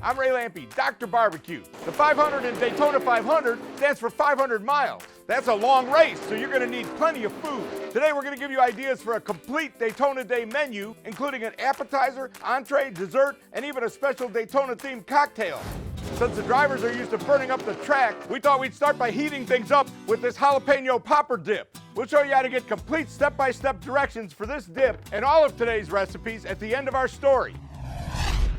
I'm Ray Lampe, Dr. Barbecue. The 500 in Daytona 500 stands for 500 miles. That's a long race, so you're gonna need plenty of food. Today we're gonna give you ideas for a complete Daytona Day menu, including an appetizer, entree, dessert, and even a special Daytona-themed cocktail. Since the drivers are used to burning up the track, we thought we'd start by heating things up with this jalapeno popper dip. We'll show you how to get complete step-by-step directions for this dip and all of today's recipes at the end of our story.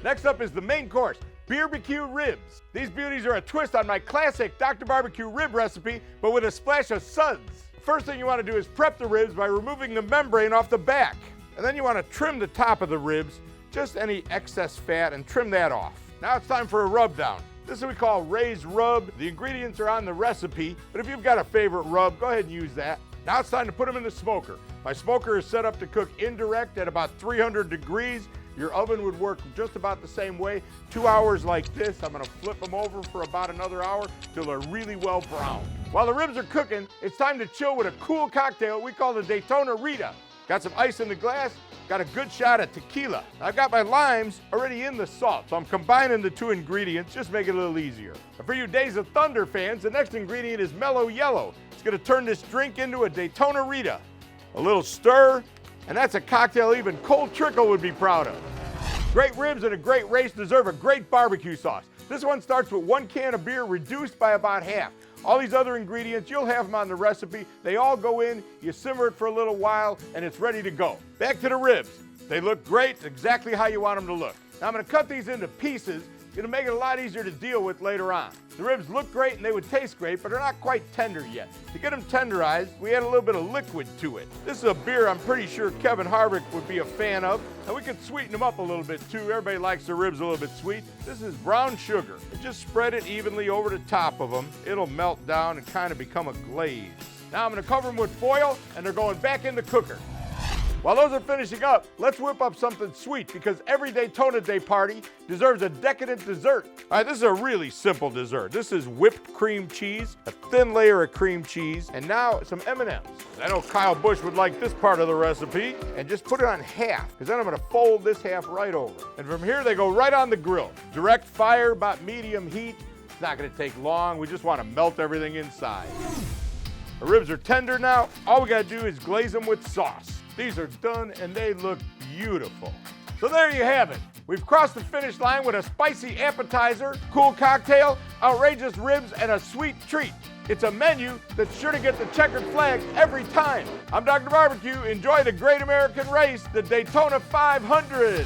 Next up is the main course, BBQ ribs. These beauties are a twist on my classic Dr. Barbecue rib recipe, but with a splash of suds. First thing you want to do is prep the ribs by removing the membrane off the back. And then you want to trim the top of the ribs, just any excess fat, and trim that off. Now it's time for a rub down. This is what we call raised rub. The ingredients are on the recipe, but if you've got a favorite rub, go ahead and use that. Now it's time to put them in the smoker. My smoker is set up to cook indirect at about 300 degrees. Your oven would work just about the same way. 2 hours like this. I'm gonna flip them over for about another hour till they're really well browned. While the ribs are cooking, it's time to chill with a cool cocktail we call the Daytona Rita. Got some ice in the glass, got a good shot of tequila. I've got my limes already in the salt, so I'm combining the two ingredients, just make it a little easier. And for you Days of Thunder fans, the next ingredient is mellow yellow. It's gonna turn this drink into a Daytona Rita. A little stir, and that's a cocktail even Cold Trickle would be proud of. Great ribs and a great race deserve a great barbecue sauce. This one starts with 1 can of beer reduced by about half. All these other ingredients, you'll have them on the recipe. They all go in, you simmer it for a little while, and it's ready to go. Back to the ribs. They look great, exactly how you want them to look. Now I'm gonna cut these into pieces. Gonna make it a lot easier to deal with later on. The ribs look great and they would taste great, but they're not quite tender yet. To get them tenderized, we add a little bit of liquid to it. This is a beer I'm pretty sure Kevin Harvick would be a fan of, and we could sweeten them up a little bit too. Everybody likes their ribs a little bit sweet. This is brown sugar. And just spread it evenly over the top of them. It'll melt down and kind of become a glaze. Now I'm gonna cover them with foil, and they're going back in the cooker. While those are finishing up, let's whip up something sweet because every Daytona Day party deserves a decadent dessert. All right, this is a really simple dessert. This is whipped cream cheese, a thin layer of cream cheese, and now some M&Ms. I know Kyle Busch would like this part of the recipe, and just put it on half, because then I'm gonna fold this half right over. And from here, they go right on the grill. Direct fire, about medium heat. It's not gonna take long. We just wanna melt everything inside. The ribs are tender now. All we gotta do is glaze them with sauce. These are done and they look beautiful. So there you have it. We've crossed the finish line with a spicy appetizer, cool cocktail, outrageous ribs, and a sweet treat. It's a menu that's sure to get the checkered flag every time. I'm Dr. Barbecue. Enjoy the great American race, the Daytona 500.